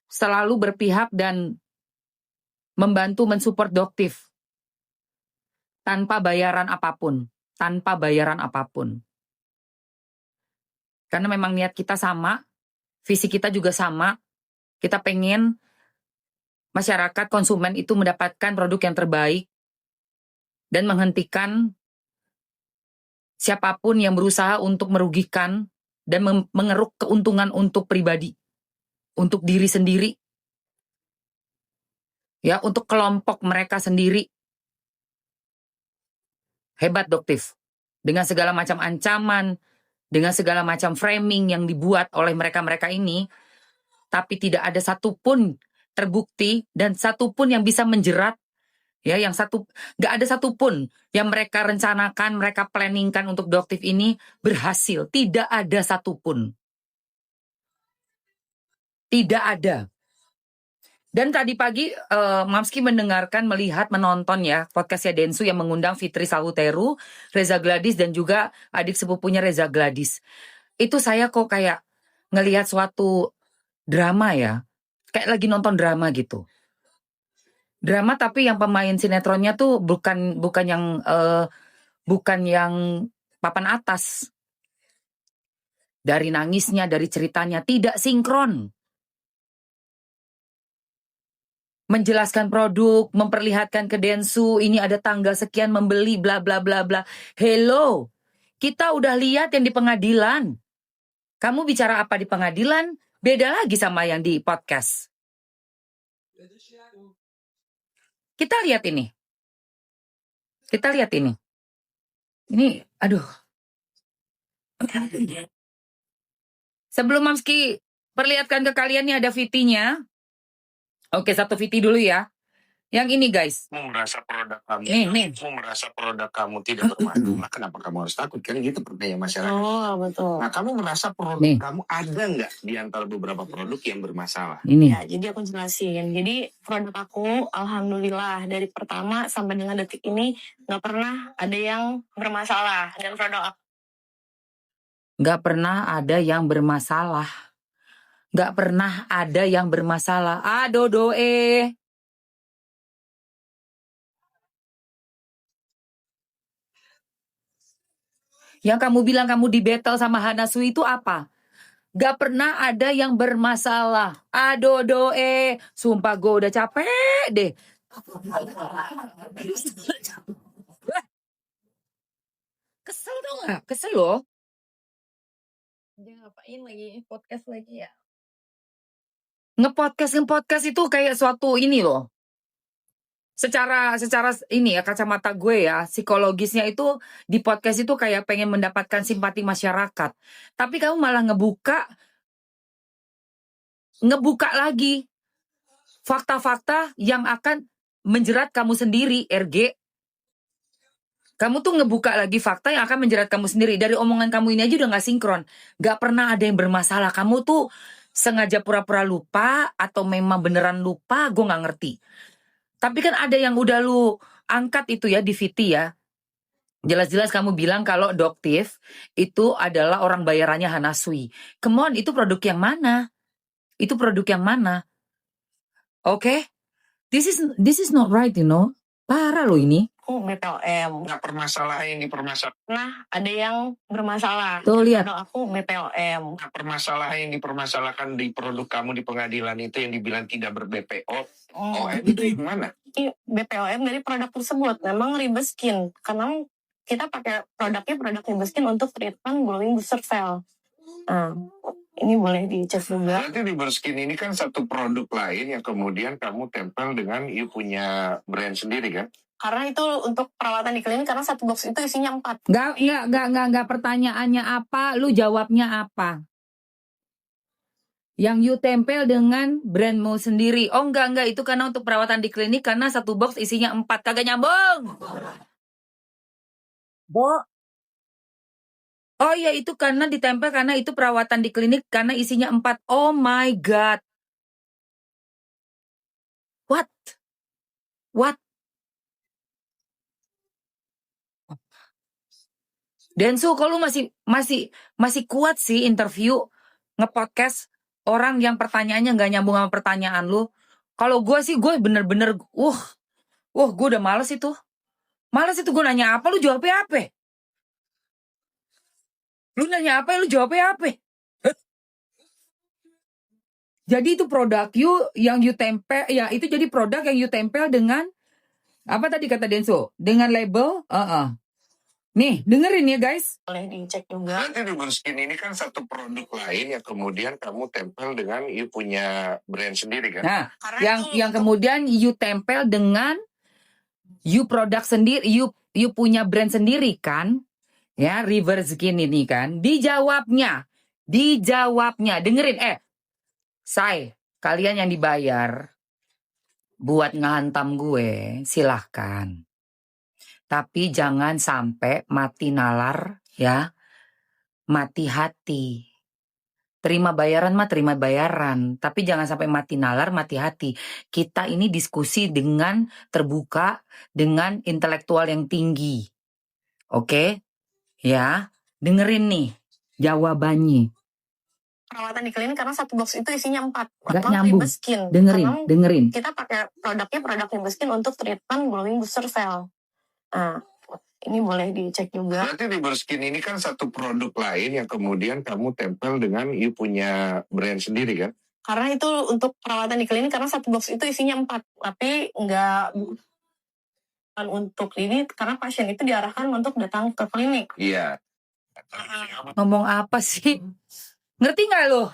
selalu berpihak dan membantu mensupport Doktif tanpa bayaran apapun. Karena memang niat kita sama, visi kita juga sama. Kita pengen masyarakat konsumen itu mendapatkan produk yang terbaik dan menghentikan siapapun yang berusaha untuk merugikan dan mengeruk keuntungan untuk pribadi, untuk diri sendiri, ya, untuk kelompok mereka sendiri. Hebat Doktif. Dengan segala macam ancaman, dengan segala macam framing yang dibuat oleh mereka-mereka ini, tapi tidak ada satupun terbukti dan satupun yang bisa menjerat, ya, nggak ada satupun yang mereka rencanakan, mereka planningkan untuk Doktif ini berhasil. Tidak ada satupun. Tidak ada. Dan tadi pagi Mamski melihat, menonton ya podcastnya Densu yang mengundang Fitri Sahuteru, Reza Gladys dan juga adik sepupunya Reza Gladys. Itu saya kok kayak ngelihat suatu drama ya, kayak lagi nonton drama gitu. Drama tapi yang pemain sinetronnya tuh bukan yang papan atas. Dari nangisnya, dari ceritanya tidak sinkron. Menjelaskan produk, memperlihatkan ke Densu, ini ada tanggal sekian membeli, bla bla bla bla. Hello, kita udah lihat yang di pengadilan. Kamu bicara apa di pengadilan, beda lagi sama yang di podcast. Kita lihat ini. Ini, aduh. Sebelum Mamski perlihatkan ke kalian nih ada VT-nya. Oke, satu VT dulu ya. Yang ini guys. Mau merasa produk kamu, Nih. mau merasa produk kamu tidak bermasalah, kenapa kamu harus takut? Kan gitu pertanyaan masyarakat. Oh, betul. Nah, kamu merasa produk kamu ada nggak di antara beberapa produk yang bermasalah? Ini. Ya, jadi aku jelasin. Jadi produk aku, alhamdulillah dari pertama sampai dengan detik ini nggak pernah ada yang bermasalah. Dan produk aku nggak pernah ada yang bermasalah. Nggak pernah ada yang bermasalah. Dodoe. Yang kamu bilang kamu di battle sama Hanasui itu apa? Gak pernah ada yang bermasalah. Dodoe. Sumpah gue udah capek deh. Kesel tuh gak? Kesel loh. dia ngapain lagi podcast lagi ya? Nge-podcast itu kayak suatu ini loh. Secara ini ya, kacamata gue ya, psikologisnya itu di podcast itu kayak pengen mendapatkan simpati masyarakat. Tapi kamu malah ngebuka lagi fakta-fakta yang akan menjerat kamu sendiri, RG. Kamu tuh ngebuka lagi fakta yang akan menjerat kamu sendiri. Dari omongan kamu ini aja udah gak sinkron. Gak pernah ada yang bermasalah. Kamu tuh sengaja pura-pura lupa atau memang beneran lupa, gue gak ngerti. Tapi kan ada yang udah lu angkat itu ya di VT ya. Jelas-jelas kamu bilang kalau Doktif itu adalah orang bayarannya Hanasui. Come on, itu produk yang mana? Oke? This is not right, you know. Parah lo ini. BPOM. Nggak permasalahan ini permasalahan. Nah, ada yang bermasalah. Tuh lihat. Produk aku BPOM. Nggak permasalahan yang dipermasalahkan di produk kamu di pengadilan itu yang dibilang tidak ber-BPO. Itu gimana? BPOM dari produk tersebut memang Ribeskin. Karena kita pakai produk Ribeskin untuk treatment glowing booster cell. Nah, ini boleh dicek juga. Berarti Ribeskin ini kan satu produk lain yang kemudian kamu tempel dengan punya brand sendiri kan? Karena itu untuk perawatan di klinik, karena satu box itu isinya 4. Enggak, pertanyaannya apa, lu jawabnya apa? Yang you tempel dengan brandmu sendiri. Oh enggak, itu karena untuk perawatan di klinik, karena satu box isinya 4. Kagak nyambung. Oh iya, itu karena ditempel, karena itu perawatan di klinik, karena isinya 4. Oh my God. What? Densu, kok lu masih kuat sih interview, nge-podcast orang yang pertanyaannya nggak nyambung sama pertanyaan lu. Kalau gue sih gue bener-bener gue udah males itu. Males itu gue nanya apa lu jawabnya apa? Lu nanya apa lu jawabnya apa? Jadi itu produk yang you tempel, ya itu jadi produk yang you tempel dengan apa tadi kata Denso? Dengan label, Nih, dengerin ya guys. Boleh dicek juga. Nanti Ribbon Skin ini kan satu produk lain yang kemudian kamu tempel dengan you punya brand sendiri kan? Nah, Karena yang kemudian you tempel dengan you produk sendiri, you punya brand sendiri kan? Ya, River Skin ini kan. Dijawabnya, dengerin, Say, kalian yang dibayar buat ngehantam gue, silahkan. Tapi jangan sampai mati nalar, ya. Mati hati. Terima bayaran mah terima bayaran. Tapi jangan sampai mati nalar, mati hati. Kita ini diskusi dengan terbuka, dengan intelektual yang tinggi. Oke? Ya, dengerin nih jawabannya. perawatan di klinik karena satu box itu isinya 4. Nggak nyambung. Ribeskin. Dengerin. Kita pakai produk Ribeskin untuk treatment glowing booster cell. Nah, ini boleh dicek juga. Berarti Ribbon Skin ini kan satu produk lain yang kemudian kamu tempel dengan you punya brand sendiri kan? Karena itu untuk perawatan di klinik karena satu box itu isinya 4. Tapi enggak bukan untuk klinik karena pasien itu diarahkan untuk datang ke klinik. Iya. Ngomong apa sih? Ngerti nggak lo?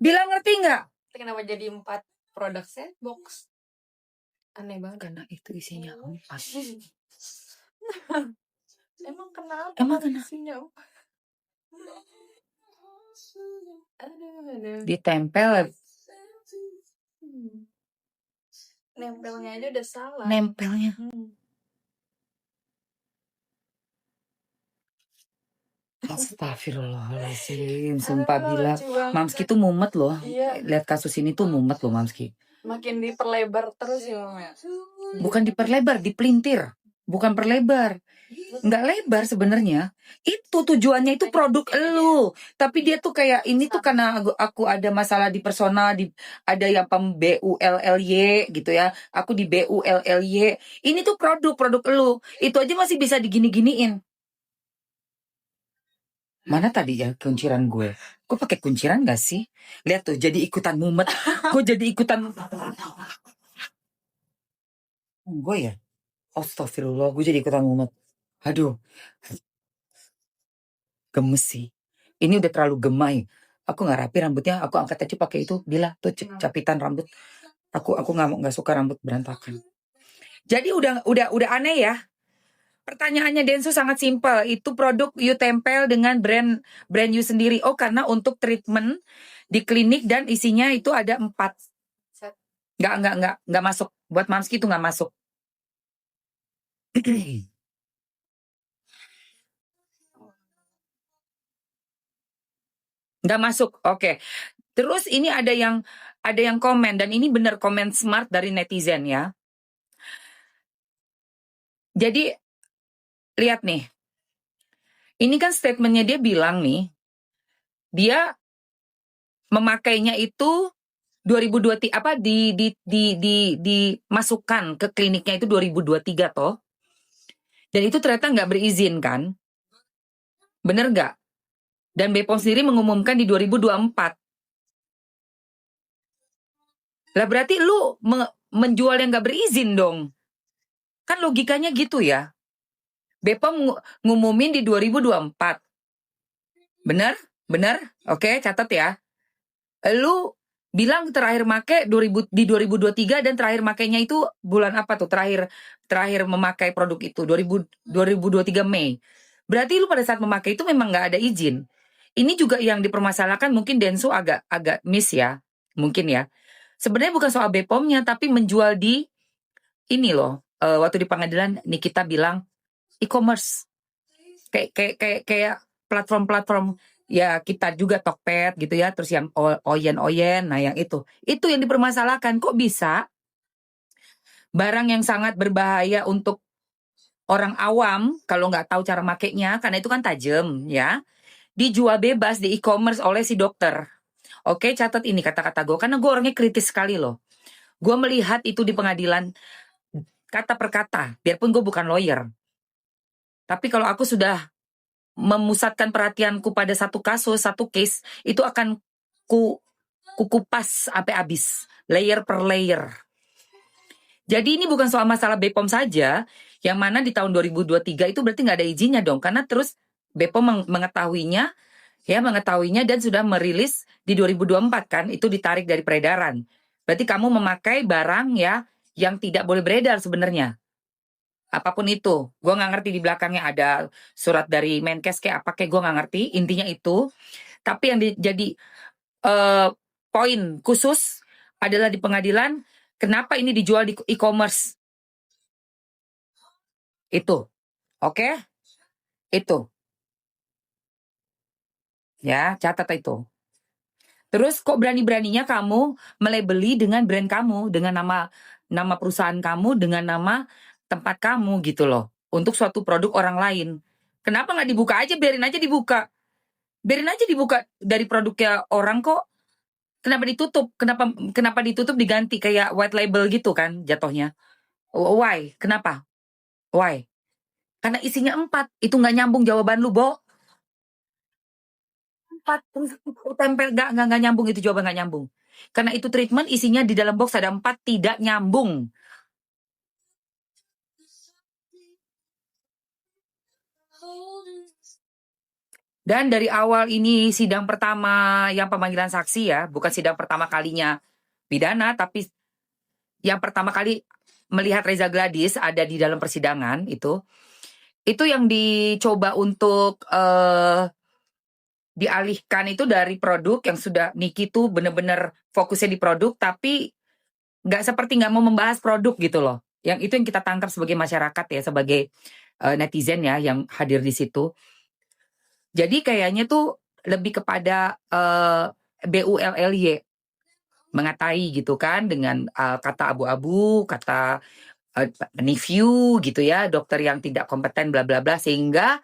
Bilang ngerti nggak? Kenapa jadi 4 produk set box? Aneh banget. Karena itu isinya 4. Emang kenapa? Isinya 4? Aduh. Ditempel. Nempelnya aja udah salah. Nempelnya. Astagfirullahaladzim. Sumpah bila Mamski tuh mumet loh. Iya. Lihat kasus ini tuh mumet loh Mamski. Makin diperlebar terus ya Mam ya. Bukan diperlebar, dipelintir. Bukan perlebar. Nggak lebar sebenarnya. Itu tujuannya itu produk elu. Tapi dia tuh kayak ini tuh karena aku ada masalah di personal, ada yang BULLY gitu ya. Aku di BULLY. Ini tuh produk elu. Itu aja masih bisa digini-giniin. Mana tadi ya kunciran gue? Gue pakai kunciran gak sih? Lihat tuh, jadi ikutan mumet. Gue jadi ikutan. Gue ya. Astagfirullah, gue jadi ikutan mumet. Aduh. Gemes sih. Ini udah terlalu gemai. Aku gak rapi rambutnya. Aku angkat aja pakai itu. Bila tuh capitan rambut. Aku nggak suka rambut berantakan. Jadi udah aneh ya. Pertanyaannya Denso sangat simpel. Itu produk you tempel dengan brand you sendiri. Oh, karena untuk treatment di klinik dan isinya itu ada 4. Nggak masuk. Buat Mamski itu nggak masuk. Nggak masuk. Oke. Terus ini ada yang komen, dan ini bener komen smart dari netizen ya. Jadi lihat nih. Ini kan statementnya dia bilang nih, dia memakainya itu 2023 dimasukkan ke kliniknya itu 2023 toh. Dan itu ternyata nggak berizin kan? Bener nggak? Dan BPOM sendiri mengumumkan di 2024. Lah berarti lu menjual yang nggak berizin dong. Kan logikanya gitu ya. BPOM ngumumin di 2024. Bener? Oke, catat ya. Lu bilang terakhir make di 2023 dan terakhir makainya itu bulan apa tuh? Terakhir memakai produk itu 2023 Mei. Berarti lu pada saat memakai itu memang nggak ada izin. Ini juga yang dipermasalahkan, mungkin Denso agak miss ya. Mungkin ya. Sebenarnya bukan soal BPOM-nya, tapi menjual di ini loh. Waktu di pengadilan Nikita bilang e-commerce. Kayak platform-platform ya, kita juga Tokped gitu ya, terus yang Oyen, nah yang itu yang dipermasalahkan. Kok bisa barang yang sangat berbahaya untuk orang awam kalau nggak tahu cara makainya, karena itu kan tajam ya, dijual bebas di e-commerce oleh si dokter, Oke, catat ini kata-kata gue. Karena gue orangnya kritis sekali loh. Gue melihat itu di pengadilan kata per kata. Biarpun gue bukan lawyer. Tapi kalau aku sudah memusatkan perhatianku pada satu kasus, satu case, itu akan kupas sampai habis. Layer per layer. Jadi ini bukan soal masalah BPOM saja, yang mana di tahun 2023 itu berarti nggak ada izinnya dong, karena terus BPOM mengetahuinya dan sudah merilis di 2024 kan, itu ditarik dari peredaran. Berarti kamu memakai barang ya yang tidak boleh beredar sebenarnya. Apapun itu, gue nggak ngerti di belakangnya ada surat dari Menkes kayak apa kayak gue nggak ngerti. Intinya itu, tapi yang jadi poin khusus adalah di pengadilan. Kenapa ini dijual di e-commerce? Itu. Oke? Itu. Ya, catat itu. Terus kok berani-beraninya kamu melabeli dengan brand kamu, dengan nama perusahaan kamu, dengan nama tempat kamu gitu loh. Untuk suatu produk orang lain. Kenapa nggak dibuka aja, biarin aja dibuka. Biarin aja dibuka dari produknya orang kok. Kenapa ditutup? Kenapa ditutup diganti kayak white label gitu kan jatuhnya? Why? Kenapa? Why? Karena isinya 4. Itu nggak nyambung jawaban lu, Bo. 4. Tempel nggak nyambung itu jawaban nggak nyambung. Karena itu treatment isinya di dalam box ada 4 tidak nyambung. Dan dari awal ini sidang pertama yang pemanggilan saksi ya, bukan sidang pertama kalinya pidana, tapi yang pertama kali melihat Reza Gladys ada di dalam persidangan itu yang dicoba untuk dialihkan itu dari produk yang sudah Niki tuh bener-bener fokusnya di produk, tapi seperti nggak mau membahas produk gitu loh. Yang itu yang kita tangkap sebagai masyarakat ya, sebagai netizen ya yang hadir di situ. Jadi kayaknya tuh lebih kepada BULLY mengatai gitu kan dengan kata abu-abu, kata review gitu ya, dokter yang tidak kompeten bla bla bla, sehingga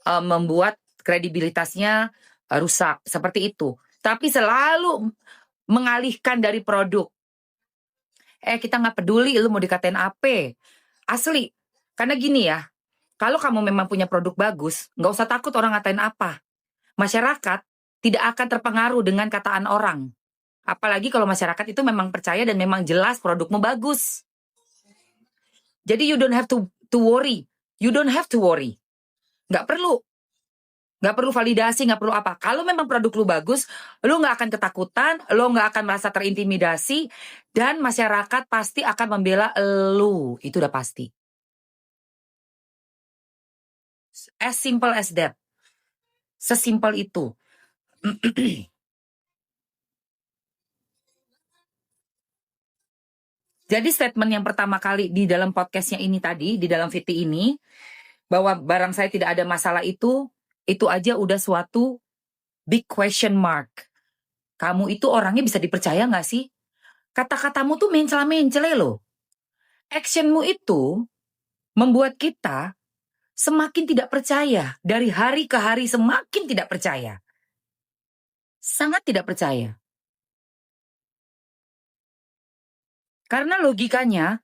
membuat kredibilitasnya rusak seperti itu. Tapi selalu mengalihkan dari produk. Kita nggak peduli lu mau dikatain apa. Asli. Karena gini ya, kalau kamu memang punya produk bagus, nggak usah takut orang ngatain apa. Masyarakat tidak akan terpengaruh dengan kataan orang. Apalagi kalau masyarakat itu memang percaya dan memang jelas produkmu bagus. Jadi you don't have to worry. You don't have to worry. Nggak perlu. Nggak perlu validasi, nggak perlu apa. Kalau memang produk lu bagus, lu nggak akan ketakutan, lu nggak akan merasa terintimidasi, dan masyarakat pasti akan membela lu. Itu udah pasti. As simple as that. Sesimpel itu. Jadi statement yang pertama kali di dalam podcastnya ini tadi, di dalam VT ini, bahwa barang saya tidak ada masalah itu aja udah suatu big question mark. Kamu itu orangnya bisa dipercaya nggak sih? Kata-katamu tuh mencela-mencele loh. Actionmu itu membuat kita semakin tidak percaya. Dari hari ke hari semakin tidak percaya. Sangat tidak percaya. Karena logikanya,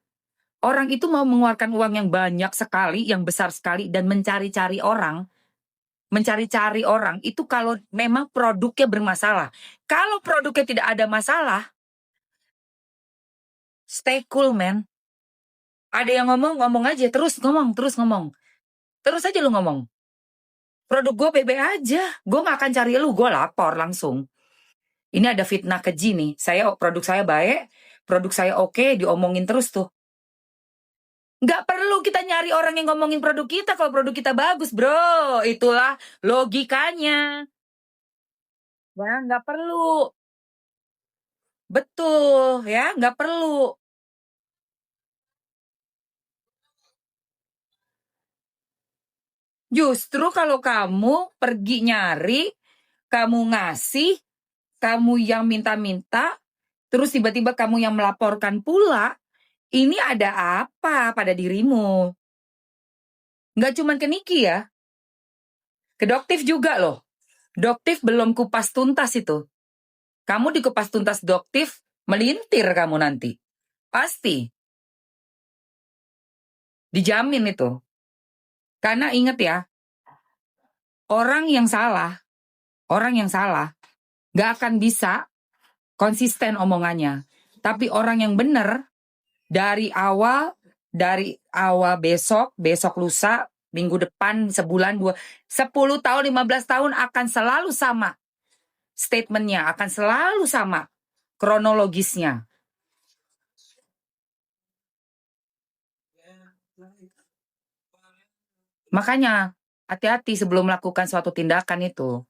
orang itu mau mengeluarkan uang yang banyak sekali, yang besar sekali, dan mencari-cari orang itu kalau memang produknya bermasalah. Kalau produknya tidak ada masalah, stay cool, man. Ada yang ngomong aja, terus ngomong. Terus aja lu ngomong. Produk gue bebe aja, gue gak akan cari lu, gue lapor langsung. Ini ada fitnah keji nih, produk saya baik, produk saya oke, diomongin terus tuh. Gak perlu kita nyari orang yang ngomongin produk kita kalau produk kita bagus, bro. Itulah logikanya. Ya, gak perlu. Betul, ya, gak perlu. Justru kalau kamu pergi nyari, kamu ngasih, kamu yang minta-minta, terus tiba-tiba kamu yang melaporkan pula, ini ada apa pada dirimu? Nggak cuma ke Niki ya. Ke Doktif juga loh. Doktif belum kupas tuntas itu. Kamu di Kupas Tuntas Doktif melintir kamu nanti. Pasti. Dijamin itu. Karena ingat ya, orang yang salah gak akan bisa konsisten omongannya. Tapi orang yang benar dari awal besok lusa, minggu depan, sebulan, 10 tahun, 15 tahun akan selalu sama. Statementnya akan selalu sama. Kronologisnya. Makanya hati-hati sebelum melakukan suatu tindakan itu.